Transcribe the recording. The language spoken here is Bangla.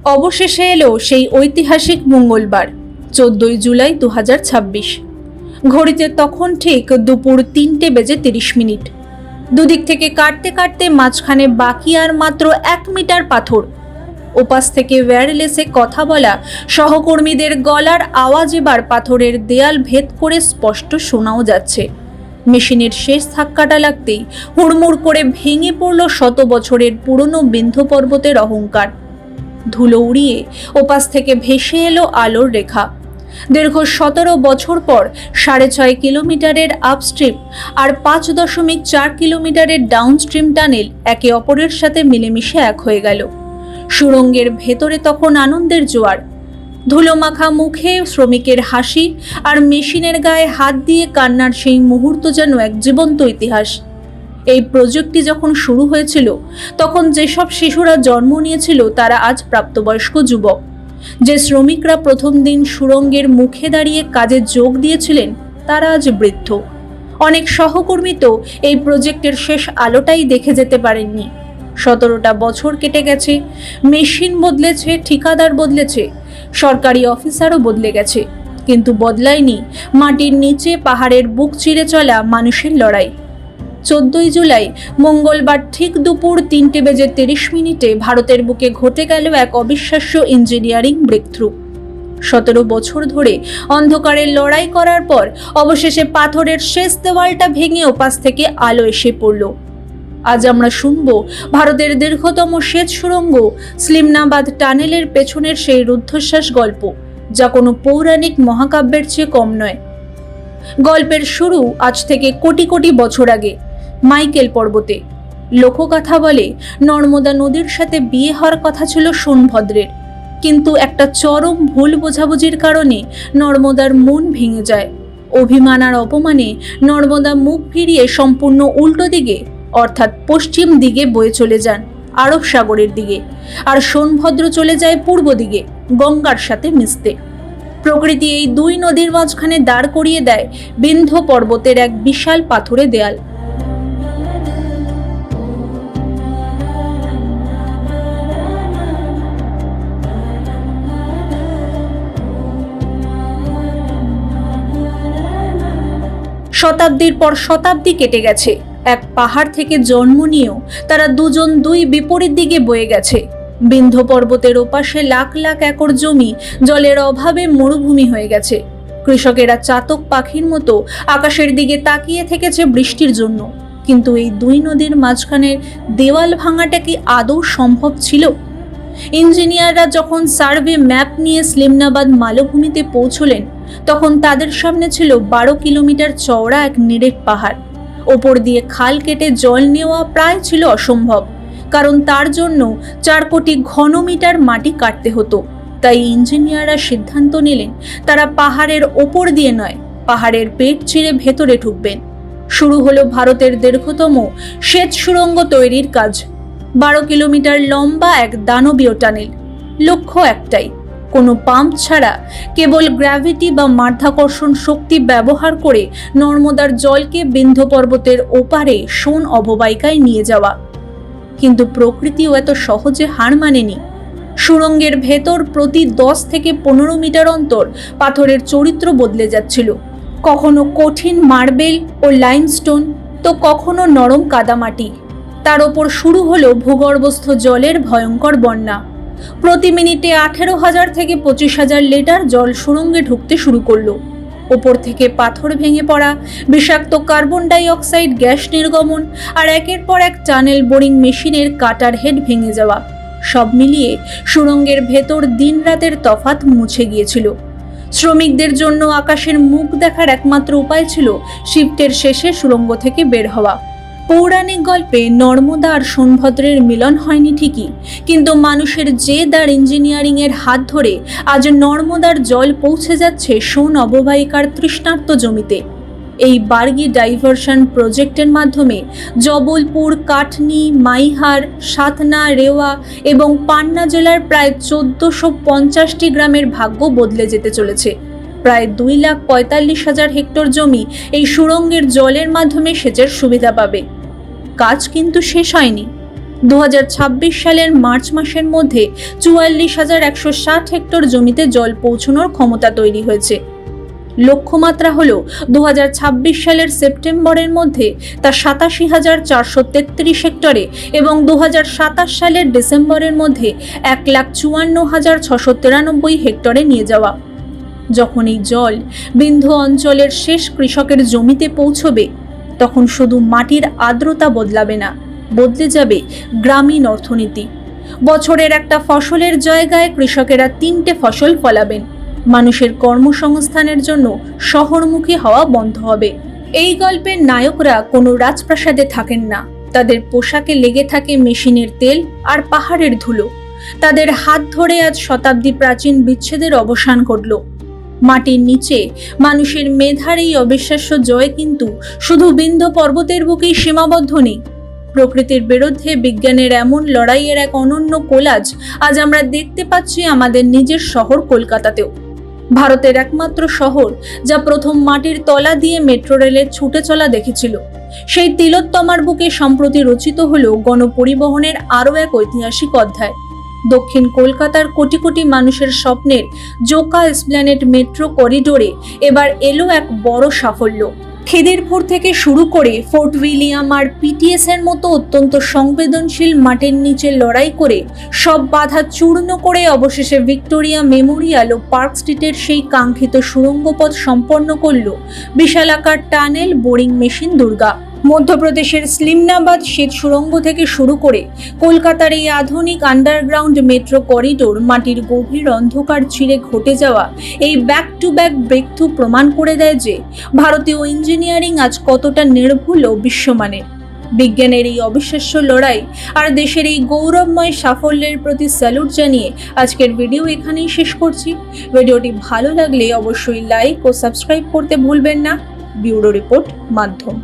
অবশেষে এলো সেই ঐতিহাসিক মঙ্গলবার 14ই জুলাই 2026। ঘড়িতে তখন ঠিক দুপুর 3:30। দুদিক থেকে কাটতে কাটতে মাঝখানে বাকি আর মাত্র 1 মিটার পাথর। ওপাশ থেকে ওয়্যারলেসে কথা বলা সহকর্মীদের গলার আওয়াজ এবার পাথরের দেয়াল ভেদ করে স্পষ্ট শোনাও যাচ্ছে। মেশিনের শেষ ধাক্কাটা লাগতেই হুড়মুড় করে ভেঙে পড়ল শত বছরের পুরনো বিন্ধ্য পর্বতের অহংকার। ধুলো উড়িয়ে ওপাশ থেকে ভেসে এলো আলোর রেখা। দীর্ঘ 17 বছর পর 6.5 কিলোমিটারের আপস্ট্রিম আর 5.4 কিলোমিটারের ডাউনস্ট্রিম টানেল একে অপরের সাথে মিলেমিশে এক হয়ে গেল। সুড়ঙ্গের ভেতরে তখন আনন্দের জোয়ার। ধুলোমাখা মুখে শ্রমিকের হাসি আর মেশিনের গায়ে হাত দিয়ে কান্নার সেই মুহূর্ত যেন এক জীবন্ত ইতিহাস। এই প্রজেক্টটি যখন শুরু হয়েছিল তখন যেসব শিশুরা জন্ম নিয়েছিল তারা আজ প্রাপ্তবয়স্ক যুবক। যে শ্রমিকরা প্রথম দিন সুড়ঙ্গের মুখে দাঁড়িয়ে কাজে যোগ দিয়েছিলেন তারা আজ বৃদ্ধ। অনেক সহকর্মী তো এই প্রজেক্টের শেষ আলোটাই দেখে যেতে পারেননি। 17টা বছর কেটে গেছে, মেশিন বদলেছে, ঠিকাদার বদলেছে, সরকারি অফিসারও বদলে গেছে, কিন্তু বদলায়নি মাটির নিচে পাহাড়ের বুক চিরে চলা মানুষের লড়াই। 14ই জুলাই মঙ্গলবার ঠিক দুপুর 3:30 ভারতের বুকে ঘটে গেল এক অবিশ্বাস্য ইঞ্জিনিয়ারিং ব্রেকথ্রু। 17 বছর ধরে অন্ধকারের লড়াই করার পর অবশেষে পাথরের শেষ দেওয়ালটা ভেঙে ওপাশ থেকে আলো এসে পড়ল। আজ আমরা শুনব ভারতের দীর্ঘতম সেচ সুড়ঙ্গ স্লিমনাবাদ টানেলের পেছনের সেই রুদ্ধশ্বাস গল্প, যা কোনো পৌরাণিক মহাকাব্যের চেয়ে কম নয়। গল্পের শুরু আজ থেকে কোটি কোটি বছর আগে, মাইকেল পর্বতে। লোককথা বলে নর্মদা নদীর সাথে বিয়ে হওয়ার কথা ছিল সোনভদ্রের, কিন্তু একটা চরম ভুল বোঝাবুঝির কারণে নর্মদার মন ভেঙে যায়। অভিমান আর অপমানে নর্মদা মুখ ফিরিয়ে সম্পূর্ণ উল্টো দিকে অর্থাৎ পশ্চিম দিকে বয়ে চলে যান আরব সাগরের দিকে, আর সোনভদ্র চলে যায় পূর্ব দিকে গঙ্গার সাথে মিশতে। প্রকৃতি এই দুই নদীর মাঝখানে দাঁড় করিয়ে দেয় বিন্ধ্য পর্বতের এক বিশাল পাথুরে দেয়াল। শতাব্দীর পর শতাব্দী কেটে গেছে, এক পাহাড় থেকে জন্ম নিয়েও তারা দুজন দুই বিপরীত দিকে বয়ে গেছে। বিন্ধ্য পর্বতের ওপাশে লাখ লাখ একর জমি জলের অভাবে মরুভূমি হয়ে গেছে। কৃষকেরা চাতক পাখির মতো আকাশের দিকে তাকিয়ে থেকেছে বৃষ্টির জন্য, কিন্তু এই দুই নদীর মাঝখানের দেওয়াল ভাঙাটা কি আদৌ সম্ভব ছিল? ইঞ্জিনিয়াররা যখন সার্ভে ম্যাপ নিয়ে স্লিমনাবাদ মালভূমিতে পৌঁছলেন তখন তাদের সামনে ছিল 12 কিলোমিটার চওড়া এক নিরেট পাহাড়। ওপর দিয়ে খাল কেটে জল নেওয়া প্রায় ছিল অসম্ভব, কারণ তার জন্য 4 কোটি ঘনমিটার মাটি কাটতে হতো। তাই ইঞ্জিনিয়াররা সিদ্ধান্ত নিলেন তারা পাহাড়ের ওপর দিয়ে নয়, পাহাড়ের পেট চিরে ভেতরে ঢুকবেন। শুরু হলো ভারতের দীর্ঘতম সেচ সুড়ঙ্গ তৈরির কাজ। 12 কিলোমিটার লম্বা এক দানবীয় টানেল। লক্ষ্য একটাই, কোনো পাম্প ছাড়া কেবল গ্র্যাভিটি বা মাধ্যাকর্ষণ শক্তি ব্যবহার করে নর্মদার জলকে বিন্ধ্য পর্বতের ওপারে সোন অববাহিকায় নিয়ে যাওয়া। কিন্তু প্রকৃতিও এত সহজে হার মানেনি। সুড়ঙ্গের ভেতর প্রতি 10 থেকে 15 মিটার অন্তর পাথরের চরিত্র বদলে যাচ্ছিল। কখনো কঠিন মার্বেল ও লাইমস্টোন, তো কখনো নরম কাদামাটি। তার ওপর শুরু হলো ভূগর্ভস্থ জলের ভয়ঙ্কর বন্যা। প্রতি মিনিটে 18,000 থেকে 25,000 লিটার জল সুড়ঙ্গে ঢুকতে শুরু করলো। ওপর থেকে পাথর ভেঙে পড়া, বিষাক্ত কার্বন ডাই অক্সাইড গ্যাস নির্গমন, আর একের পর এক টানেল বোরিং মেশিনের কাটার হেড ভেঙে যাওয়া, সব মিলিয়ে সুড়ঙ্গের ভেতর দিন রাতের তফাৎ মুছে গিয়েছিল। শ্রমিকদের জন্য আকাশের মুখ দেখার একমাত্র উপায় ছিল শিফটের শেষে সুড়ঙ্গ থেকে বের হওয়া। পৌরাণিক গল্পে নর্মদা আর সোনভদ্রের মিলন হয়নি ঠিকই, কিন্তু মানুষের জেদ আর ইঞ্জিনিয়ারিং এর হাত ধরে আজ নর্মদার জল পৌঁছে যাচ্ছে সোন অববাহিকার তৃষ্ণার্ত জমিতে। এই বার্গি ডাইভারশন প্রজেক্টের মাধ্যমে জবলপুর, কাটনি, মাইহার, সাতনা, রেওয়া এবং পান্না জেলার প্রায় 1450টি গ্রামের ভাগ্য বদলে যেতে চলেছে। প্রায় 2,45,000 হেক্টর জমি এই সুড়ঙ্গের জলের মাধ্যমে সেচের সুবিধা পাবে। কাজ কিন্তু শেষ হয়নি। 2026 সালের মার্চ মাসের মধ্যে 44,160 হেক্টর জমিতে জল পৌঁছানোর ক্ষমতা তৈরি হয়েছে। লক্ষ্যমাত্রা হল 2026 সালের সেপ্টেম্বরের মধ্যে তা 87,433 হেক্টরে এবং 2027 সালের ডিসেম্বরের মধ্যে 1,54,693 হেক্টরে নিয়ে যাওয়া। যখন এই জল বিন্ধ্য অঞ্চলের শেষ কৃষকের জমিতে পৌঁছবে, তখন শুধু মাটির আর্দ্রতা বদলাবে না, বদলে যাবে গ্রামীণ অর্থনীতি। বছরের একটা ফসলের জায়গায় কৃষকেরা 3টে ফসল ফলাবেন। মানুষের কর্মসংস্থানের জন্য শহরমুখী হওয়া বন্ধ হবে। এই গল্পের নায়করা কোনো রাজপ্রাসাদে থাকেন না, তাদের পোশাকে লেগে থাকে মেশিনের তেল আর পাহাড়ের ধুলো। তাদের হাত ধরে আজ শতাব্দী প্রাচীন বিচ্ছেদের অবসান ঘটল। মাটির নিচে মানুষের মেধার এই অবিশ্বাস্য জয় কিন্তু শুধু বিন্ধ্য পর্বতের বুকেই সীমাবদ্ধ নেই। প্রকৃতির বিরুদ্ধে বিজ্ঞানের এমন লড়াইয়ের এক অনন্য কোলাজ আজ আমরা দেখতে পাচ্ছি আমাদের নিজের শহর কলকাতাতেও। ভারতের একমাত্র শহর যা প্রথম মাটির তলা দিয়ে মেট্রো রেলের ছুটে চলা দেখেছিল, সেই তিলোত্তমার বুকে সম্প্রতি রচিত হলো গণপরিবহনের আরও এক ঐতিহাসিক অধ্যায়। দক্ষিণ কলকাতার কোটি কোটি মানুষের স্বপ্নের জোকা এসপ্ল্যানেড মেট্রো করিডোরে এবার এলো এক বড় সাফল্য। খিদিরপুর থেকে শুরু করে ফোর্ট উইলিয়াম আর পিটিএস এর মতো অত্যন্ত সংবেদনশীল মাটির নিচে লড়াই করে সব বাধা চূর্ণ করে অবশেষে ভিক্টোরিয়া মেমোরিয়াল ও পার্ক স্ট্রিটের সেই কাঙ্ক্ষিত সুড়ঙ্গপথ সম্পন্ন করল বিশালাকার টানেল বোরিং মেশিন দুর্গা। মধ্যপ্রদেশের স্লিমনাবাদ শীত সুড়ঙ্গ থেকে শুরু করে কলকাতার এই আধুনিক আন্ডারগ্রাউন্ড মেট্রো করিডোর মাটির গভীর অন্ধকার চিরে ঘটে যাওয়া এই ব্যাক টু ব্যাক ব্রেকথ্রু প্রমাণ করে দেয় যে ভারতীয় ইঞ্জিনিয়ারিং আজ কতটা নির্ভুল ও বিশ্বমানের। বিজ্ঞানের এই অবিশ্বাস্য লড়াই আর দেশের এই গৌরবময় সাফল্যের প্রতি স্যালুট জানিয়ে আজকের ভিডিও এখানেই শেষ করছি। ভিডিওটি ভালো লাগলে অবশ্যই লাইক ও সাবস্ক্রাইব করতে ভুলবেন না। ব্যুরো রিপোর্ট মাধ্যম।